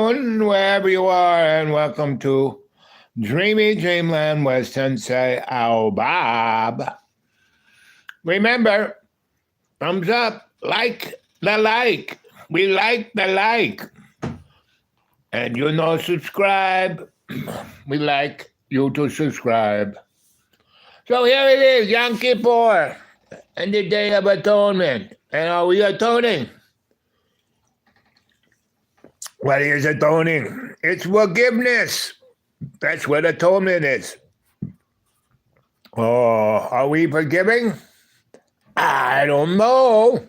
afternoon, wherever you are, and welcome to Dreamy Dreamland with Sensie Owl Bob. Remember, thumbs up, like the like. We like the like. And subscribe. We like you to subscribe. So here it is, Yom Kippur, and the Day of Atonement. And are we atoning? What is atoning? It's forgiveness. That's what atonement is. Oh, are we forgiving? I don't know.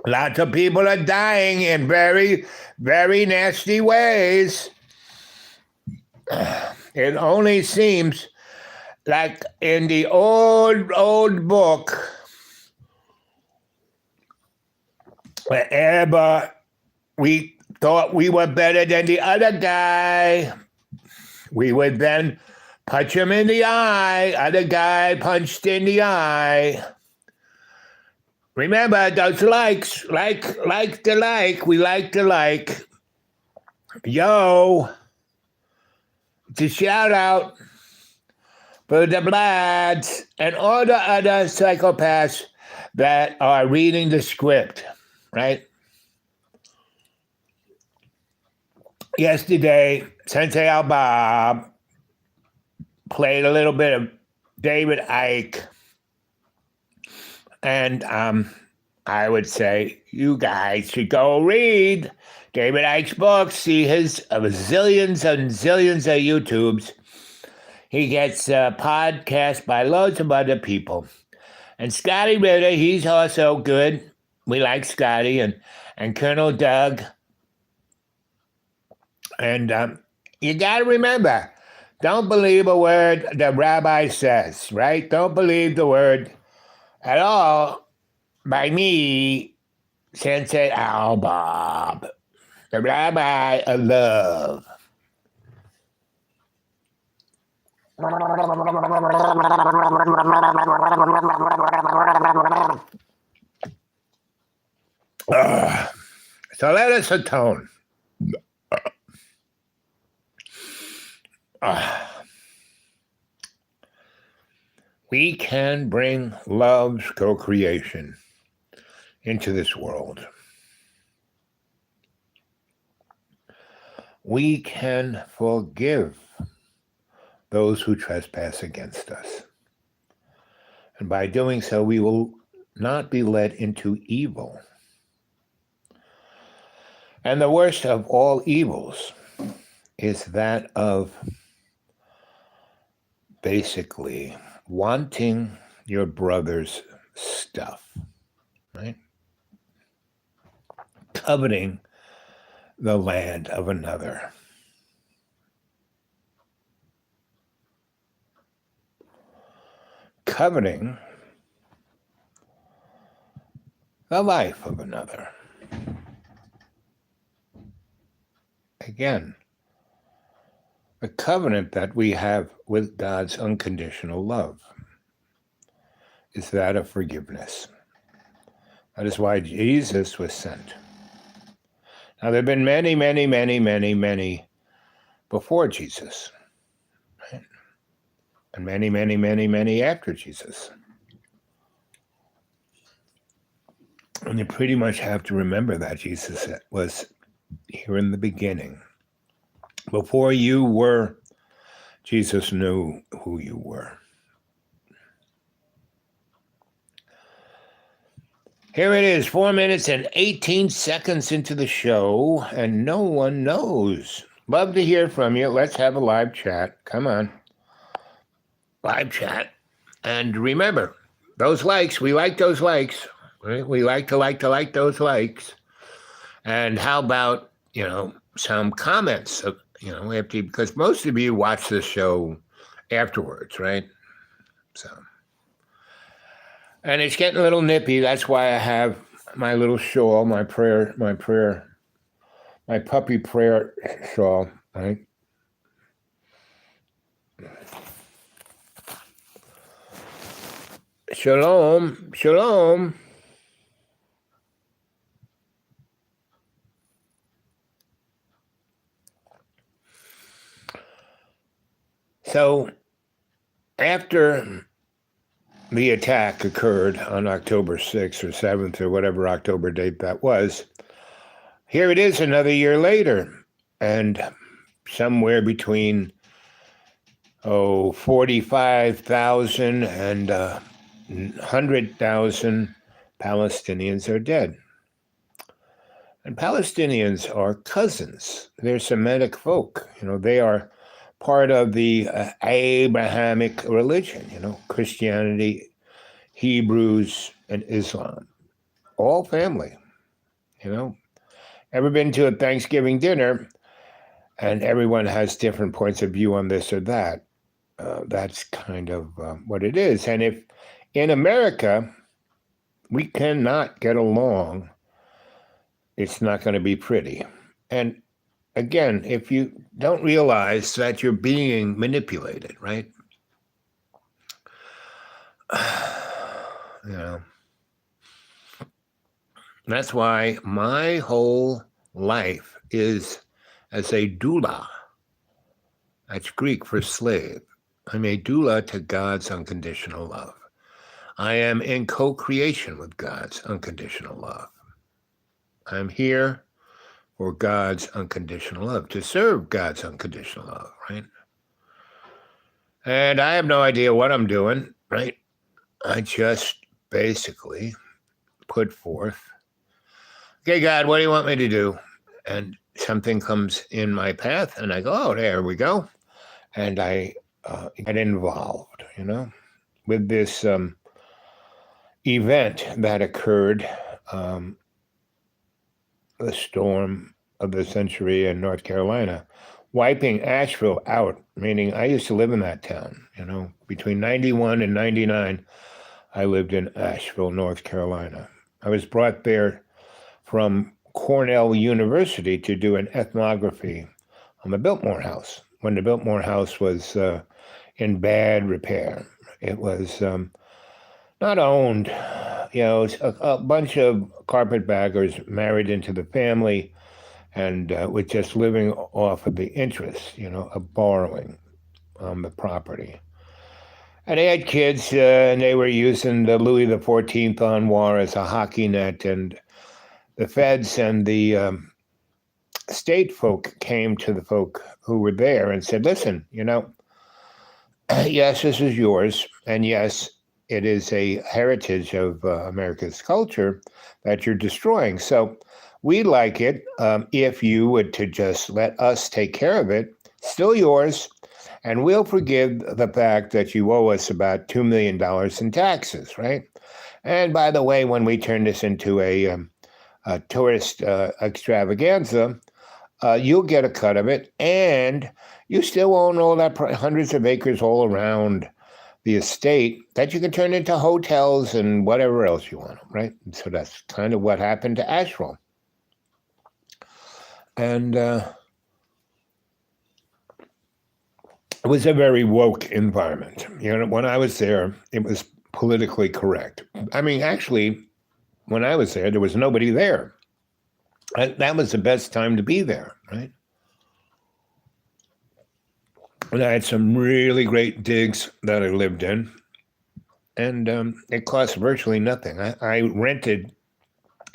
Lots of people are dying in very, very nasty ways. It only seems like in the old book, wherever we thought we were better than the other guy, we would then punch him in the eye. Other guy punched in the eye. Remember those likes, like the like. We like the like. Yo, it's a shout out for the Bloods and all the other psychopaths that are reading the script, right? Yesterday, Sensie Owl Bob played a little bit of David Icke. And I would say you guys should go read David Icke's books, see his zillions and zillions of YouTubes. He gets podcasts by loads of other people. And Scotty Ritter, he's also good. We like Scotty and Colonel Doug. And you got to remember, don't believe a word the rabbi says, right? Don't believe the word at all by me, Sensie Owl Bob, the rabbi of love. So let us atone. We can bring love's co-creation into this world. We can forgive those who trespass against us. And by doing so, we will not be led into evil. And the worst of all evils is that of basically wanting your brother's stuff, right? Coveting the land of another. Coveting the life of another. Again, the covenant that we have with God's unconditional love is that of forgiveness. That is why Jesus was sent. Now, there have been many before Jesus, right? And many after Jesus. And you pretty much have to remember that Jesus was here in the beginning. Before you were, Jesus knew who you were. Here it is, 4 minutes and 18 seconds into the show, and no one knows. Love to hear from you. Let's have a live chat. Come on. Live chat. And remember, those likes, we like those likes. Right? We like those likes. And how about, some comments, because most of you watch the show afterwards, right? So, and it's getting a little nippy. That's why I have my little shawl, my puppy prayer shawl, right? Shalom, shalom. So after the attack occurred on October 6th or 7th or whatever October date that was, here it is another year later, and somewhere between 45,000 and 100,000 Palestinians are dead. And Palestinians are cousins. They're Semitic folk. They are part of the Abrahamic religion, Christianity, Hebrews, and Islam. All family, Ever been to a Thanksgiving dinner and everyone has different points of view on this or that? That's kind of what it is. And if in America we cannot get along, it's not going to be pretty. And again, if you don't realize that you're being manipulated, right? That's why my whole life is as a doula. That's Greek for slave. I'm a doula to God's unconditional love. I am in co-creation with God's unconditional love. I'm here for God's unconditional love, to serve God's unconditional love, right? And I have no idea what I'm doing, right? I just basically put forth, okay, God, what do you want me to do? And something comes in my path, and I go, oh, there we go. And I get involved, with this event that occurred, the storm of the century in North Carolina, wiping Asheville out, meaning I used to live in that town, between 91 and 99, I lived in Asheville, North Carolina. I was brought there from Cornell University to do an ethnography on the Biltmore House, when the Biltmore House was in bad repair. It was not owned, it's a bunch of carpetbaggers married into the family and with just living off of the interest, of borrowing on the property. And they had kids, and they were using the Louis XIV armoire as a hockey net, and the feds and the state folk came to the folk who were there and said, listen, yes, this is yours, and yes, it is a heritage of America's culture that you're destroying. So we'd like it if you would to just let us take care of it, still yours, and we'll forgive the fact that you owe us about $2 million in taxes, right? And by the way, when we turn this into a tourist extravaganza, you'll get a cut of it, and you still own all that hundreds of acres all around the estate that you can turn into hotels and whatever else you want, right? And so that's kind of what happened to Asheville. And it was a very woke environment. When I was there, it was politically correct. I mean, actually, when I was there was nobody there. That was the best time to be there, right? And I had some really great digs that I lived in, and it cost virtually nothing. I rented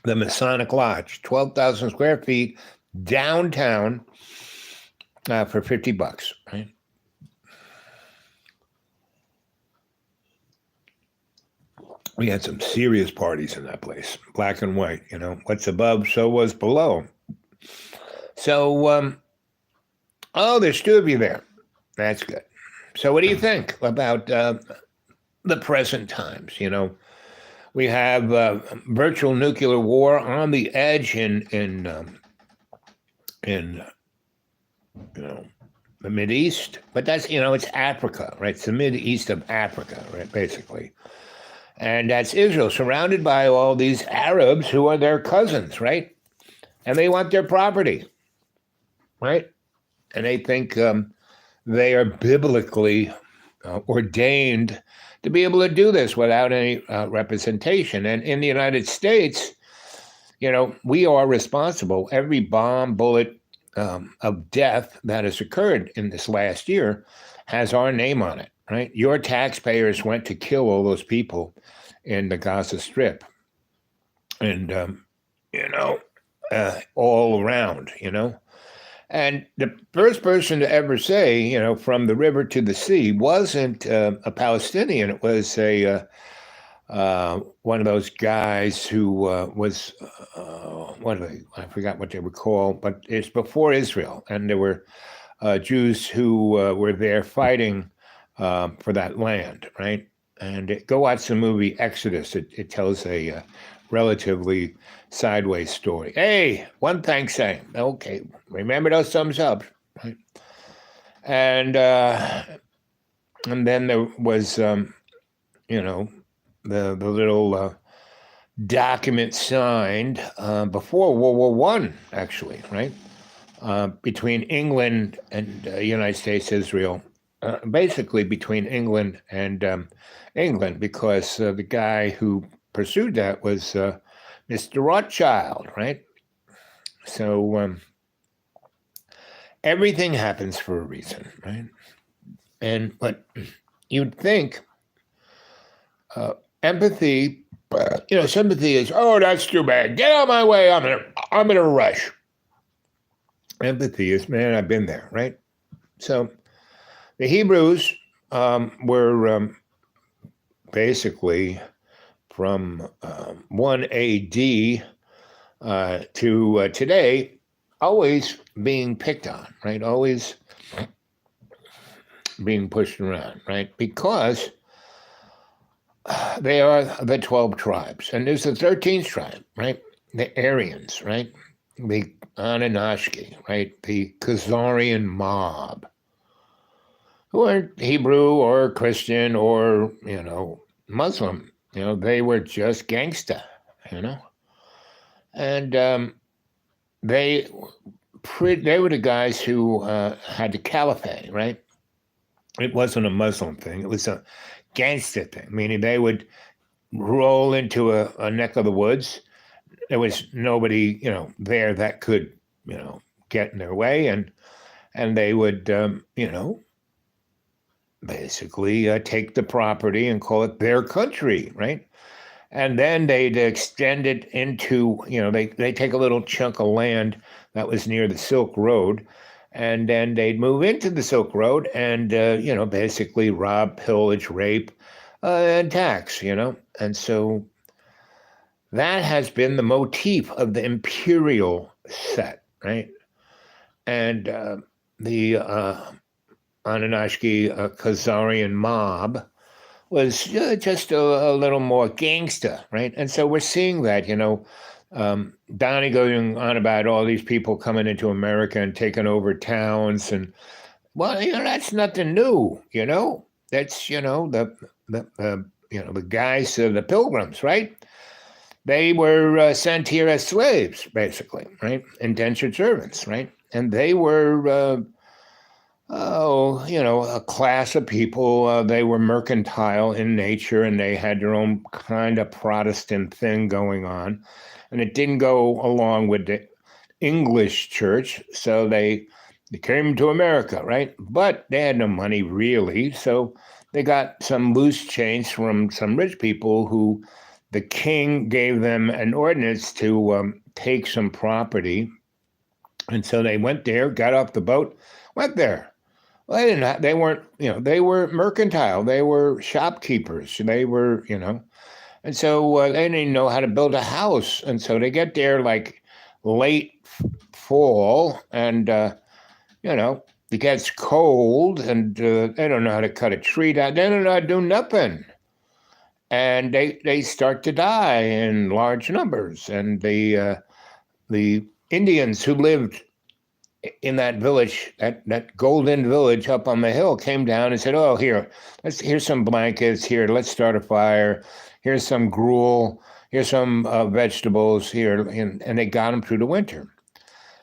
the Masonic Lodge, 12,000 square feet, downtown, for $50, right? We had some serious parties in that place, black and white, what's above, so was below. So, there's two of you there. That's good. So what do you think about the present times? We have virtual nuclear war on the edge in the Mideast, but that's, it's Africa, right? It's the Mideast of Africa, right, basically. And that's Israel, surrounded by all these Arabs who are their cousins, right? And they want their property, right? And they think they are biblically ordained to be able to do this without any representation. And in the United States, we are responsible. Every bomb, bullet, of death that has occurred in this last year has our name on it, right? Your taxpayers went to kill all those people in the Gaza Strip, and all around, And the first person to ever say, from the river to the sea wasn't a Palestinian. It was one of those guys who was, I forgot what they were called, but it's before Israel. And there were Jews who were there fighting for that land, right? And go watch the movie Exodus. It tells a relatively sideways story. Hey, one thanks saying. Okay, remember those thumbs up, right? And then there was, the little document signed before World War One, actually, right? Between England and United States, Israel, basically between England and England, because the guy who pursued that was Mr. Rothschild, right? So everything happens for a reason, right? But you'd think empathy, sympathy is, oh, that's too bad. Get out of my way. I'm in a rush. Empathy is, man, I've been there, right? So the Hebrews were basically from 1 AD to today, always being picked on, right? Always being pushed around, right? Because they are the 12 tribes. And there's the 13th tribe, right? The Aryans, right? The Anunnaki, right? The Khazarian mob, who aren't Hebrew or Christian or, Muslim. They were just gangsta, And they were the guys who had the caliphate, right? It wasn't a Muslim thing. It was a gangster thing, meaning they would roll into a neck of the woods. There was nobody, there that could, get in their way. And they would, basically take the property and call it their country, right? And then they'd extend it into, they take a little chunk of land that was near the Silk Road, and then they'd move into the Silk Road and, basically rob, pillage, rape, and tax, And so that has been the motif of the imperial set, right? And the Anunnaki Khazarian mob was just a little more gangster, right? And so we're seeing that, Donnie going on about all these people coming into America and taking over towns, and well, that's nothing new, That's the guys, the Pilgrims, right? They were sent here as slaves, basically, right? Indentured servants, right? And they were a class of people. They were mercantile in nature, and they had their own kind of Protestant thing going on. And it didn't go along with the English church, so they came to America, right? But they had no money, really, so they got some loose change from some rich people who the king gave them an ordinance to take some property. And so they went there, got off the boat, went there. Well, they weren't, they were mercantile. They were shopkeepers. They were, and so they didn't even know how to build a house. And so they get there like late fall, and, it gets cold, and they don't know how to cut a tree down. They don't know how to do nothing. And they start to die in large numbers. And the Indians who lived in that village, that golden village up on the hill, came down and said, oh, here's some blankets, here, let's start a fire, here's some gruel, here's some vegetables here, and they got them through the winter.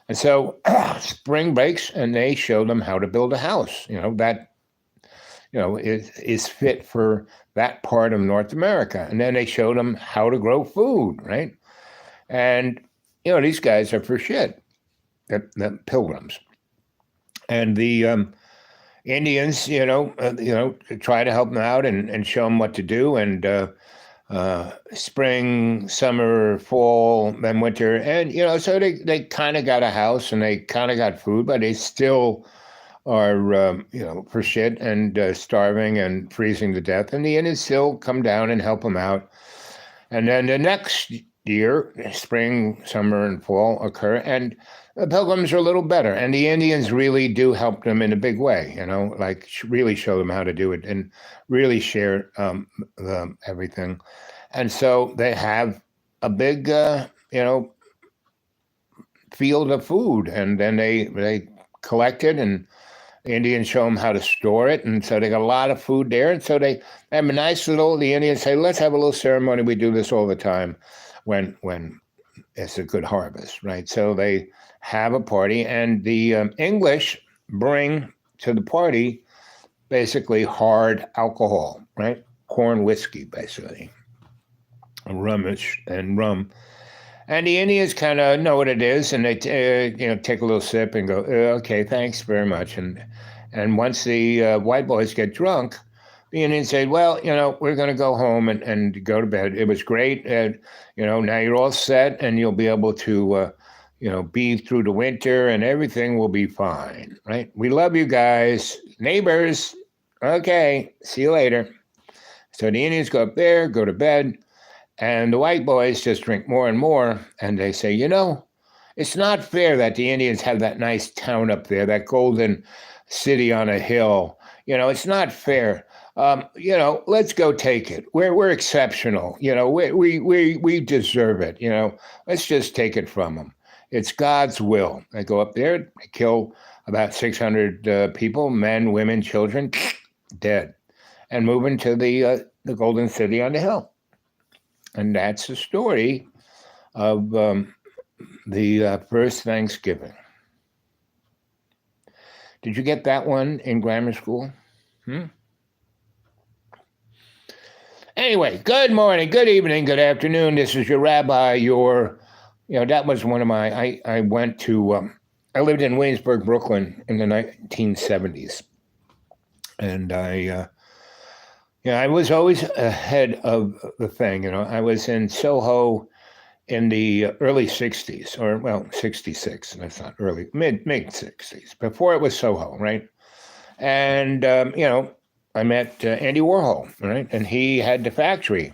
And so spring breaks, and they showed them how to build a house, that is fit for that part of North America. And then they showed them how to grow food, right? And, these guys are for shit. the pilgrims. And the Indians, try to help them out and show them what to do. And spring, summer, fall, then winter. And, so they kind of got a house and they kind of got food, but they still are, for shit and starving and freezing to death. And the Indians still come down and help them out. And then the next year, spring, summer, and fall occur, and the pilgrims are a little better. And the Indians really do help them in a big way, like really show them how to do it and really share everything. And so they have a big, field of food, and then they collect it, and the Indians show them how to store it, and so they got a lot of food there. And so they have a nice little. The Indians say, "Let's have a little ceremony." We do this all the time when it's a good harvest, right? So they have a party, and the English bring to the party basically hard alcohol, right? Corn whiskey, basically, rum. And the Indians kind of know what it is, and they take a little sip and go, "Okay, thanks very much." And once the white boys get drunk, the Indians say, "Well, we're going to go home and go to bed. It was great. Now you're all set, and you'll be able to, be through the winter, and everything will be fine, right? We love you guys, neighbors. Okay, see you later." So the Indians go up there, go to bed. And the white boys just drink more and more, and they say, it's not fair that the Indians have that nice town up there, that golden city on a hill. It's not fair. Let's go take it. We're exceptional. We deserve it. Let's just take it from them. It's God's will. They go up there, they kill about 600 people, men, women, children, dead, and move into the golden city on the hill. And that's the story of the first Thanksgiving. Did you get that one in grammar school? Anyway, good morning, good evening, good afternoon. This is your rabbi. That was one of my, I went to, I lived in Williamsburg, Brooklyn in the 1970s. And I was always ahead of the thing. I was in Soho in the early 60s, 66. That's not early, mid 60s, before it was Soho, right? And, I met Andy Warhol, right? And he had the factory,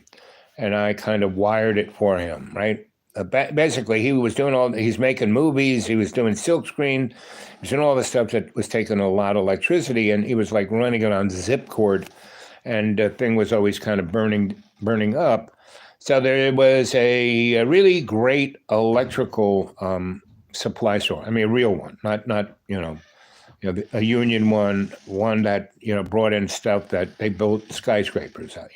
and I kind of wired it for him, right? Basically, he's making movies, he was doing silkscreen, he was doing all the stuff that was taking a lot of electricity, and he was like running it on zip cord. And the thing was always kind of burning up. So there was a really great electrical supply store. I mean, a real one, not a union one that brought in stuff that they built skyscrapers out.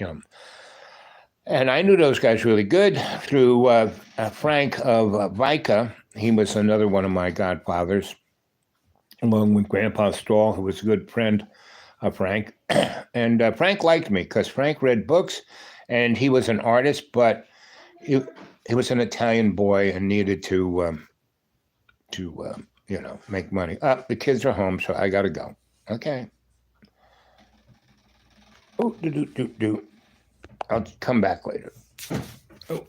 And I knew those guys really good through Frank of Vica. He was another one of my godfathers, along with Grandpa Stahl, who was a good friend of Frank. And Frank liked me because Frank read books, and he was an artist, but he was an Italian boy and needed to make money. The kids are home, so I got to go. Okay. Oh, I'll come back later. Oh.